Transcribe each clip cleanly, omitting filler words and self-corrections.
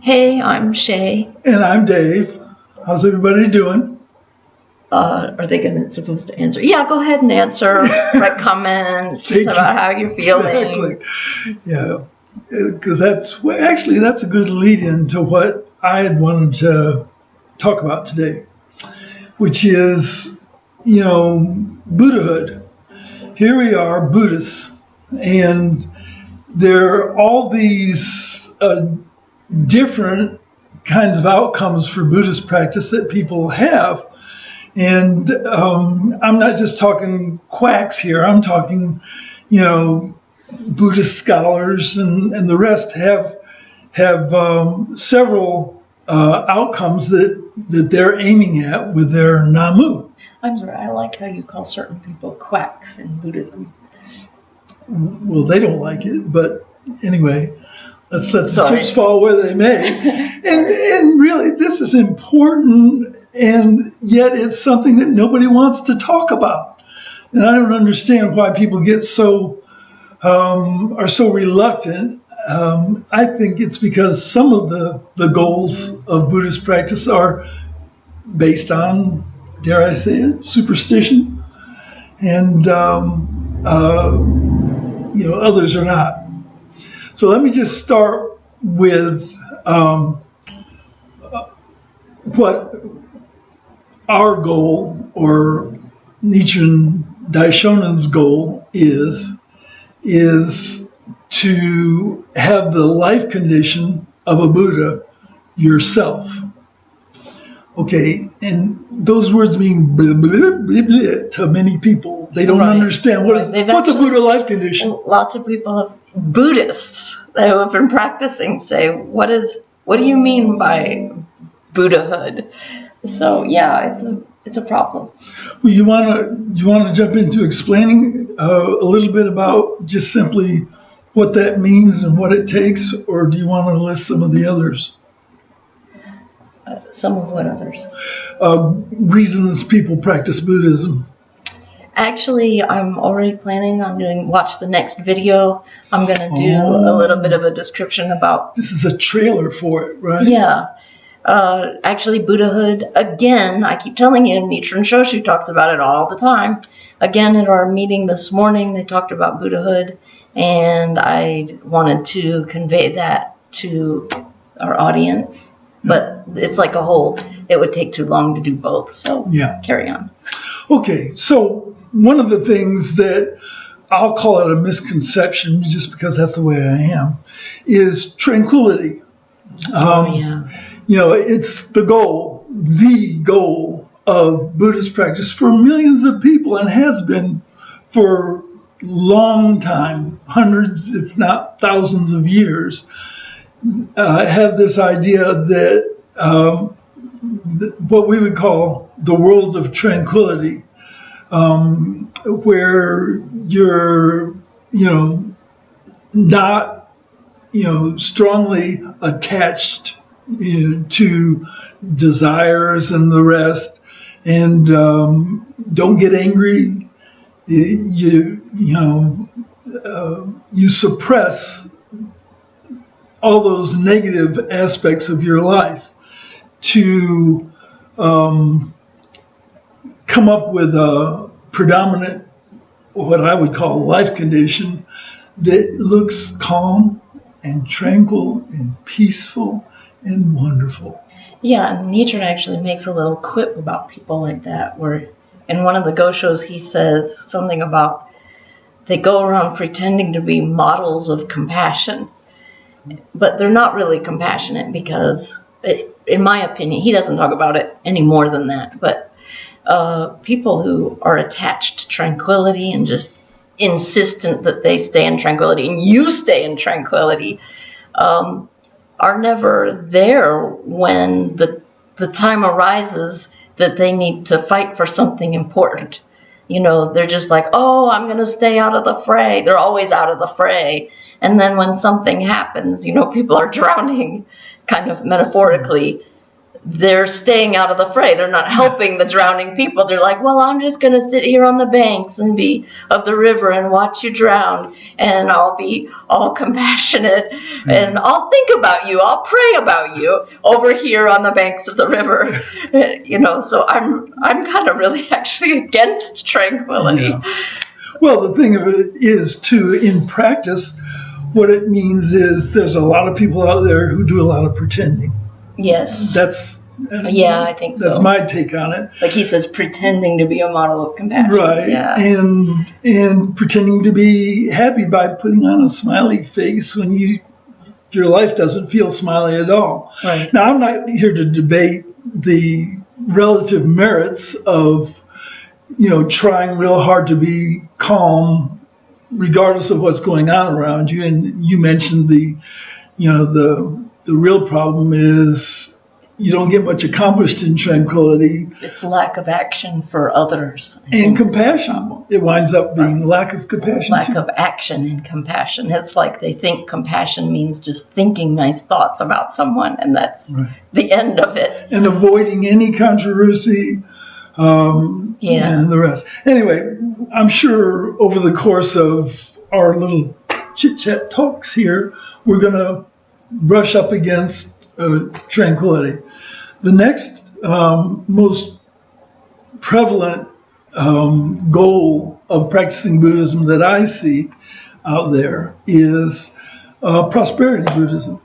Hey, I'm Shay. And I'm Dave. How's everybody doing? Are they supposed to answer? Yeah, go ahead and answer. Write comments about how you're feeling. Exactly. Yeah, because that's a good lead-in to what I had wanted to talk about today, which is, Buddhahood. Here we are, Buddhists, and there are all these different kinds of outcomes for Buddhist practice that people have. And I'm not just talking quacks here. I'm talking, Buddhist scholars and the rest have several outcomes that they're aiming at with their Namu. I'm sorry, I like how you call certain people quacks in Buddhism. Well, they don't like it, but anyway, let's let the chips fall where they may. And really, this is important, and yet it's something that nobody wants to talk about. And I don't understand why people get are so reluctant. I think it's because some of the goals of Buddhist practice are based on, dare I say it, superstition, and others are not. So let me just start with what our goal, or Nichiren Daishonen's goal, is to have the life condition of a Buddha yourself. Okay, and those words mean blah, blah, blah, blah, to many people. They don't understand what's a Buddha life condition. Lots of people, Buddhists that have been practicing, say, what do you mean by Buddhahood? So yeah, it's a problem. Well, you want to jump into explaining a little bit about just simply what that means and what it takes, or do you want to list some of the others? Some of what others? Reasons people practice Buddhism. Actually, I'm already planning on watch the next video. I'm going to do a little bit of a description about... This is a trailer for it, right? Yeah. Actually, Buddhahood, again, I keep telling you, Nichiren Shoshu talks about it all the time. Again, at our meeting this morning, they talked about Buddhahood, and I wanted to convey that to our audience. But it's like it would take too long to do both, so yeah. Carry on. Okay, so one of the things that I'll call it a misconception, just because that's the way I am, is tranquility. It's the goal of Buddhist practice for millions of people, and has been for a long time, hundreds, if not thousands of years. Have this idea that what we would call the world of tranquility, where you're, not, strongly attached to desires and the rest, and don't get angry. You suppress all those negative aspects of your life to come up with a predominant, what I would call, life condition that looks calm and tranquil and peaceful and wonderful. Yeah, and Nichiren actually makes a little quip about people like that, where in one of the Goshos he says something about they go around pretending to be models of compassion. But they're not really compassionate because, in my opinion, he doesn't talk about it any more than that. But people who are attached to tranquility and just insistent that they stay in tranquility and you stay in tranquility are never there when the time arises that they need to fight for something important. They're just like, oh, I'm going to stay out of the fray. They're always out of the fray. And then when something happens, people are drowning, kind of metaphorically. they're staying out of the fray. They're not helping the drowning people. They're like, well, I'm just going to sit here on the banks and be of the river and watch you drown, and I'll be all compassionate, and I'll think about you. I'll pray about you over here on the banks of the river. So I'm kind of really actually against tranquility. Yeah. Well, the thing of it is, too, in practice, what it means is there's a lot of people out there who do a lot of pretending. Yes. I think so. That's my take on it. Like he says, pretending to be a model of compassion. Right. Yeah. And pretending to be happy by putting on a smiley face when your life doesn't feel smiley at all. Right. Now, I'm not here to debate the relative merits of, trying real hard to be calm regardless of what's going on around you. And you mentioned the real problem is you don't get much accomplished in tranquility. It's lack of action for others. And compassion. It winds up being lack of compassion. Lack of action and compassion. It's like they think compassion means just thinking nice thoughts about someone, and that's the end of it. And avoiding any controversy. And the rest. Anyway, I'm sure over the course of our little chit-chat talks here, we're going to brush up against tranquility. The next most prevalent goal of practicing Buddhism that I see out there is prosperity Buddhism.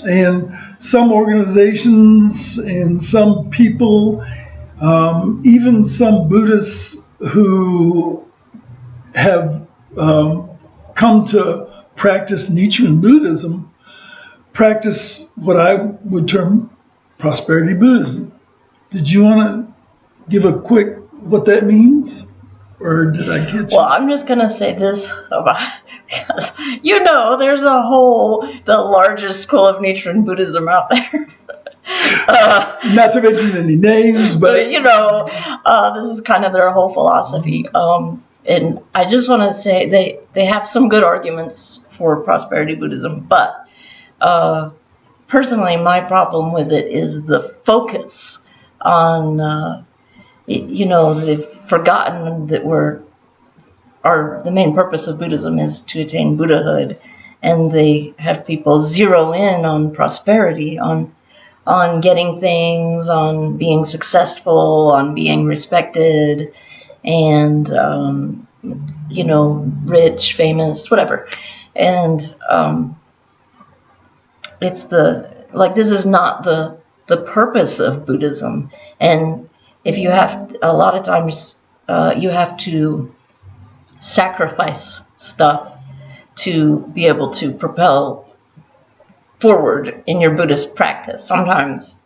And some organizations and some people, even some Buddhists who have come to practice Nichiren Buddhism, practice what I would term prosperity Buddhism. Did you want to give a quick what that means? Or did I get you? Well, I'm just going to say this because, there's the largest school of Nichiren Buddhism out there. Not to mention any names, but this is kind of their whole philosophy. And I just want to say they have some good arguments for prosperity Buddhism, but personally, my problem with it is the focus on, they've forgotten that the main purpose of Buddhism is to attain Buddhahood, and they have people zero in on prosperity, on getting things, on being successful, on being respected, and, rich, famous, whatever. And this is not the purpose of Buddhism. And if you have, a lot of times, you have to sacrifice stuff to be able to propel forward in your Buddhist practice. Sometimes,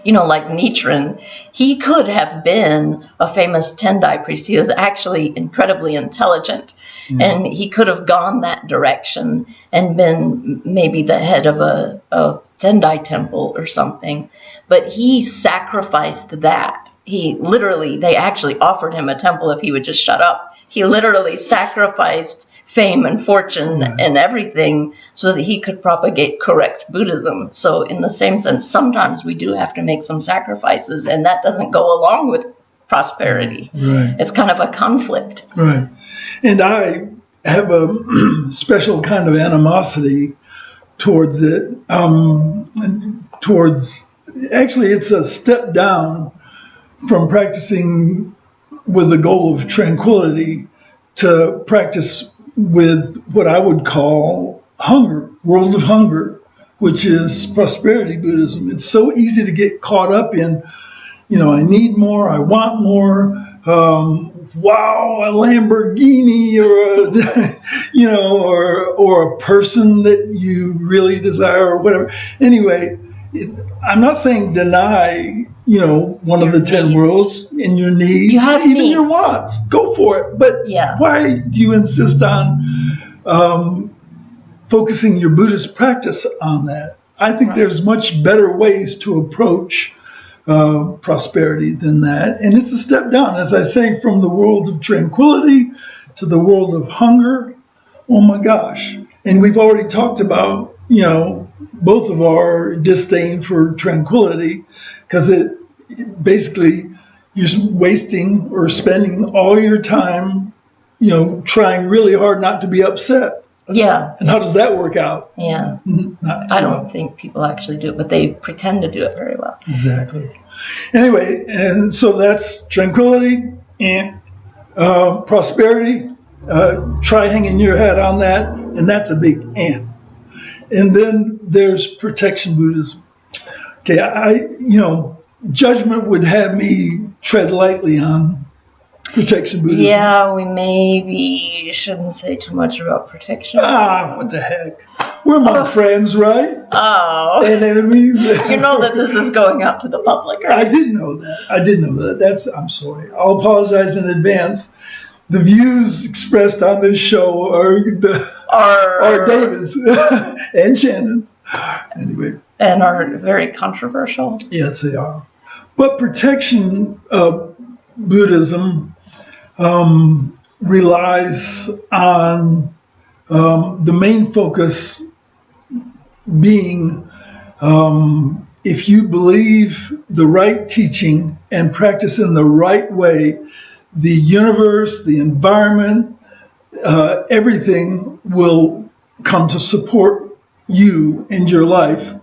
like Nichiren, he could have been a famous Tendai priest. He was actually incredibly intelligent. And he could have gone that direction and been maybe the head of a Tendai temple or something. But he sacrificed that. They actually offered him a temple if he would just shut up. He literally sacrificed fame and fortune and everything so that he could propagate correct Buddhism. So in the same sense, sometimes we do have to make some sacrifices, and that doesn't go along with prosperity. Right. It's kind of a conflict. Right. And I have a special kind of animosity towards it. Actually, it's a step down from practicing with the goal of tranquility to practice with what I would call hunger, world of hunger, which is prosperity Buddhism. It's so easy to get caught up in, I need more, I want more, wow, a Lamborghini or a person that you really desire or whatever. Anyway, I'm not saying deny, one of the 10 worlds in your needs, even needs. Your wants. Go for it. But why do you insist on focusing your Buddhist practice on that? I think there's much better ways to approach prosperity than that. And it's a step down, as I say, from the world of tranquility to the world of hunger. Oh my gosh. And we've already talked about, both of our disdain for tranquility because it basically you're wasting or spending all your time, trying really hard not to be upset. Yeah. And how does that work out? Yeah. I don't think people actually do it, but they pretend to do it very well. Exactly. Anyway, and so that's tranquility and prosperity. Try hanging your hat on that, and that's a big and. And then there's protection Buddhism. Okay, judgment would have me tread lightly on protection Buddhism. Yeah, we maybe shouldn't say too much about protection. What the heck? We're among friends, right? Oh. And enemies. You know that this is going out to the public, right? I did know that. I'm sorry. I'll apologize in advance. The views expressed on this show are David's and Shannon's. Anyway. And are very controversial. Yes, they are. But protection Buddhism relies on the main focus being if you believe the right teaching and practice in the right way, the universe, the environment, everything will come to support you and your life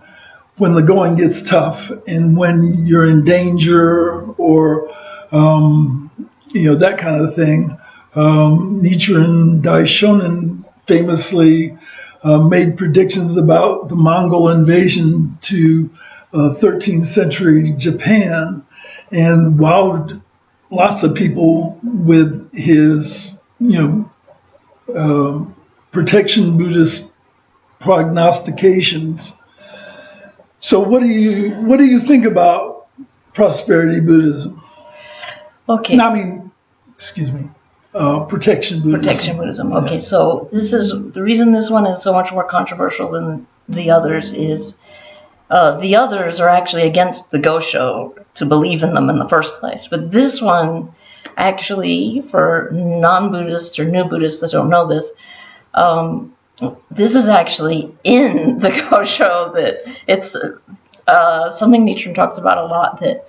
when the going gets tough and when you're in danger or that kind of thing. Nichiren Daishonin famously made predictions about the Mongol invasion to 13th century Japan and wowed lots of people with his, protection Buddhist prognostications. So what do you think about prosperity Buddhism? Okay. Protection Buddhism. Protection Buddhism. Okay, so this is the reason this one is so much more controversial than the others is the others are actually against the Gosho to believe in them in the first place. But this one, actually, for non-Buddhists or new Buddhists that don't know this, this is actually in the Gosho. That it's something Nichiren talks about a lot, that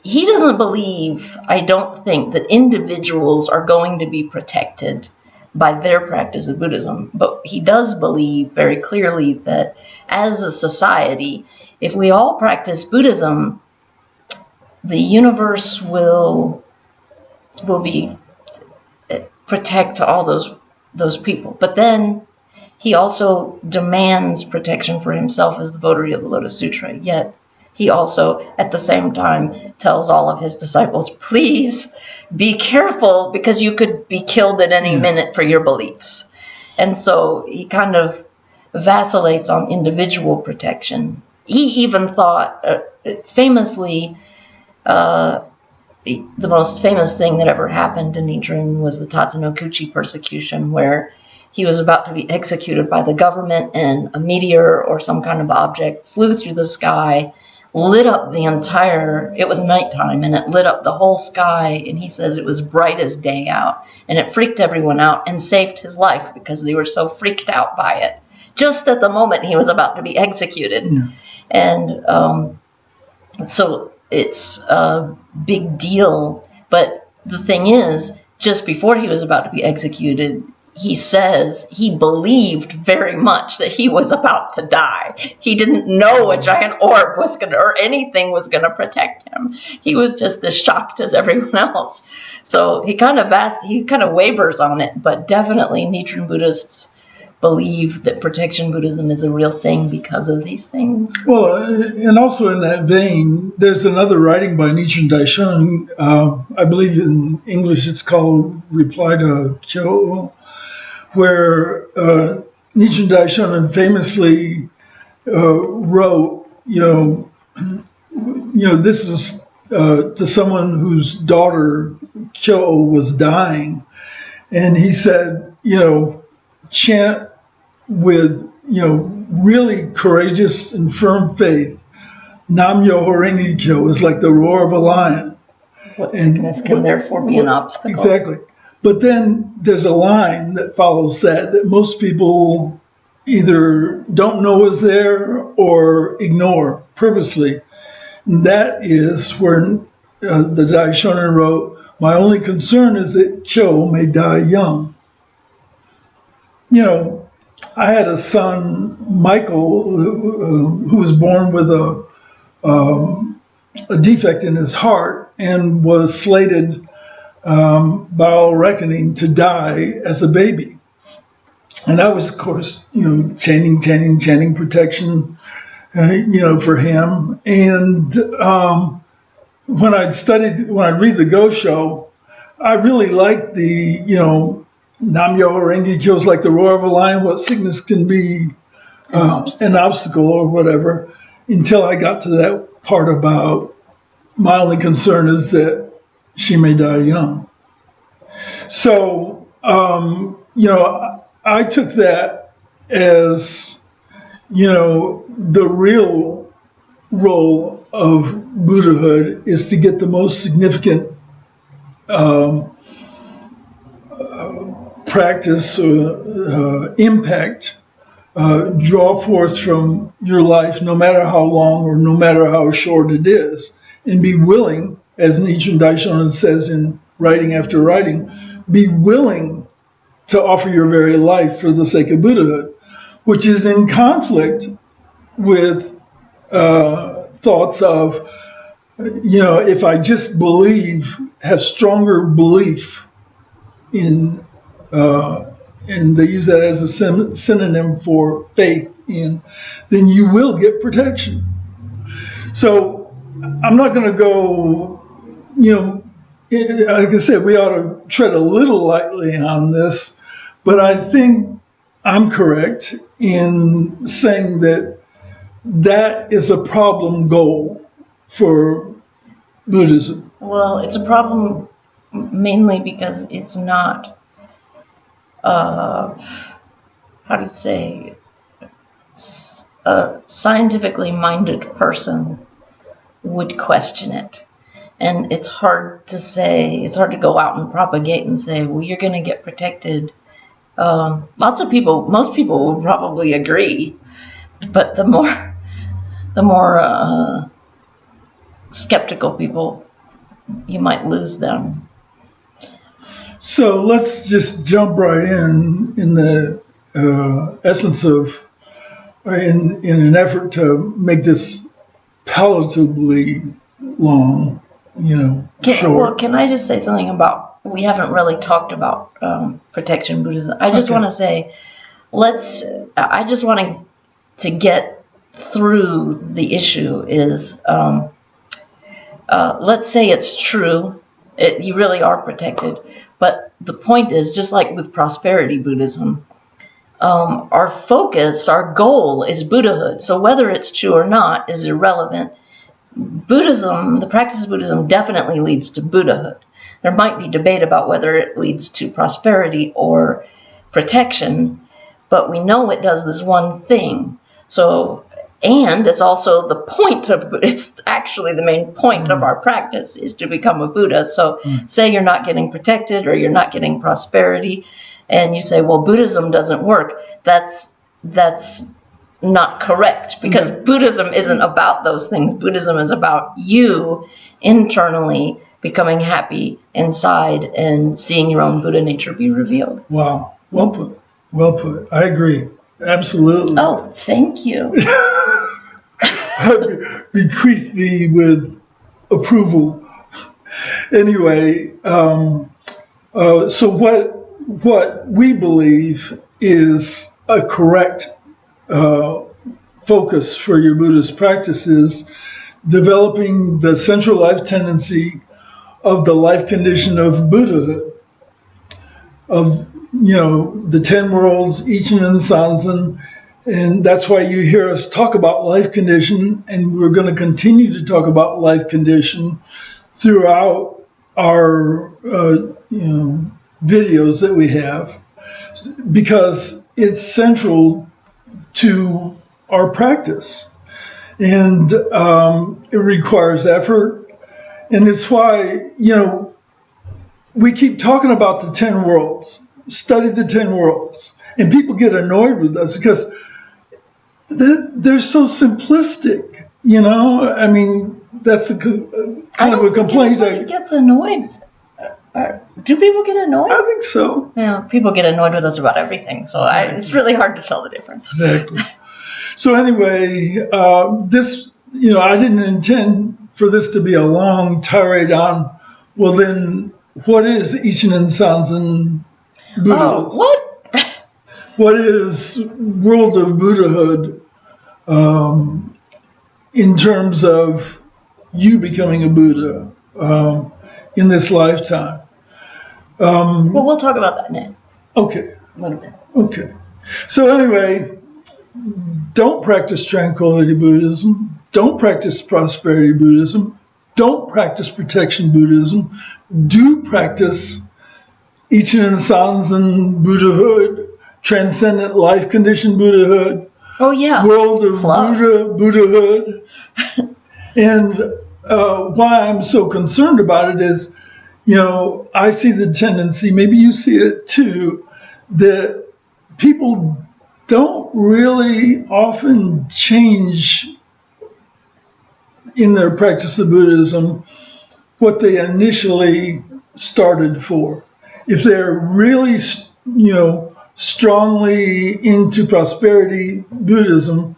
he doesn't believe, I don't think, that individuals are going to be protected by their practice of Buddhism. But he does believe very clearly that as a society, if we all practice Buddhism, the universe will be protect all those people. But then he also demands protection for himself as the votary of the Lotus Sutra. Yet he also, at the same time, tells all of his disciples, please be careful because you could be killed at any minute for your beliefs. And so he kind of vacillates on individual protection. He even thought, famously, the most famous thing that ever happened to Nichiren was the Tatsunokuchi Persecution, where he was about to be executed by the government and a meteor or some kind of object flew through the sky, lit up it was nighttime, and it lit up the whole sky, and he says it was bright as day out, and it freaked everyone out and saved his life because they were so freaked out by it, just at the moment he was about to be executed. Yeah. And so it's a big deal, but the thing is, just before he was about to be executed, he says he believed very much that he was about to die. He didn't know a giant orb or anything was going to protect him. He was just as shocked as everyone else. So he kind of wavers on it, but definitely Nichiren Buddhists believe that protection Buddhism is a real thing because of these things. Well, and also in that vein, there's another writing by Nichiren Daishonin. I believe in English it's called Reply to Kyo, where Nichiren Daishonin famously wrote, this is to someone whose daughter Kyo was dying, and he said, chant with really courageous and firm faith. Nam-myoho-renge-kyo is like the roar of a lion. What sickness can therefore be an obstacle? Exactly. But then there's a line that follows that most people either don't know is there or ignore purposely. And that is where the Daishonin wrote, "My only concern is that Kyo may die young." You know, I had a son, Michael, who was born with a defect in his heart and was slated, by all reckoning, to die as a baby. And I was, of course, chanting protection, for him. And when I'd read the Go Show, I really liked the, Nam-myoho-renge-kyo is like the roar of a lion, what sickness can be an obstacle or whatever, until I got to that part about my only concern is that she may die young. So, I took that as, the real role of Buddhahood is to get the most significant practice or impact draw forth from your life, no matter how long or no matter how short it is, and be willing, as Nichiren Daishonin says in writing after writing, be willing to offer your very life for the sake of Buddhahood, which is in conflict with thoughts of, if I just have stronger belief in, and they use that as a synonym for faith in, then you will get protection. So I'm not going to go, like I said, we ought to tread a little lightly on this, but I think I'm correct in saying that is a problem goal for Buddhism. Well, it's a problem mainly because it's not, a scientifically minded person would question it. And it's hard to go out and propagate and say, well, you're going to get protected. Most people would probably agree, but the more skeptical people, you might lose them. So let's just jump right in the essence of, in an effort to make this palatably long, short. Well, can I just say something about, we haven't really talked about protection Buddhism. I just want to say, I just want to get through the issue is, let's say it's true, you really are protected, but the point is, just like with prosperity Buddhism, our focus, our goal is Buddhahood. So whether it's true or not is irrelevant. Buddhism, the practice of Buddhism definitely leads to Buddhahood. There might be debate about whether it leads to prosperity or protection, but we know it does this one thing. So, and it's also the point of, it's actually the main point of our practice is to become a Buddha. So say you're not getting protected or you're not getting prosperity, and you say, well, Buddhism doesn't work. That's not correct, because Buddhism isn't about those things. Buddhism is about you internally becoming happy inside and seeing your own Buddha nature be revealed. Wow. Well put. Well put. I agree. Absolutely. Oh, thank you. I bequeath thee with approval. Anyway, so what we believe is a correct focus for your Buddhist practice is developing the central life tendency of the life condition of Buddhahood, of the 10 worlds, Ichen and Sanzen, and that's why you hear us talk about life condition, and we're going to continue to talk about life condition throughout our videos that we have, because it's central to our practice, and it requires effort, and it's why we keep talking about the 10 worlds. Study the 10 worlds. And people get annoyed with us because they're so simplistic, you know? I mean, that's kind of a complaint. Everybody gets annoyed. Do people get annoyed? I think so. Yeah, people get annoyed with us about everything, so it's really hard to tell the difference. Exactly. So anyway, this, you know, I didn't intend for this to be a long tirade on, well then, what is Ichinen Sanzen Buddhism? Oh, what? What is world of Buddhahood in terms of you becoming a Buddha in this lifetime? Well, we'll talk about that now. Okay. A little bit. Okay. So anyway, don't practice Tranquility Buddhism. Don't practice Prosperity Buddhism. Don't practice Protection Buddhism. Do practice Ichinen Sanzen Buddhahood, Transcendent Life Condition Buddhahood. Oh, yeah. World of Buddhahood. And why I'm so concerned about it is, you know, I see the tendency, maybe you see it too, that people don't really often change in their practice of Buddhism what they initially started for. If they're really, you know, strongly into prosperity Buddhism,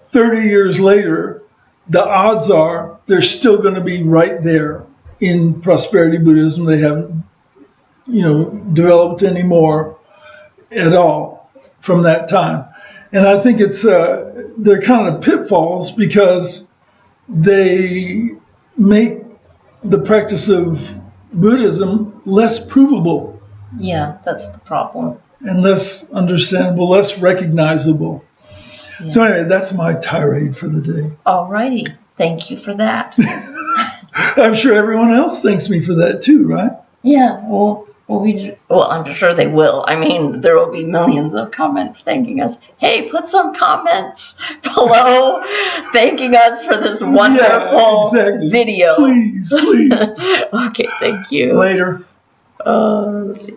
30 years later, the odds are they're still going to be right there in prosperity Buddhism. They haven't, you know, developed any more at all from that time. And I think it's they're kind of pitfalls because they make the practice of Buddhism less provable. Yeah, that's the problem. And less understandable, less recognizable. Yeah. So anyway, that's my tirade for the day. All righty. Thank you for that. I'm sure everyone else thanks me for that too, right? Yeah, well, I'm sure they will. I mean, there will be millions of comments thanking us. Hey, put some comments below thanking us for this wonderful video. Please. Okay, thank you. Later. Let's see.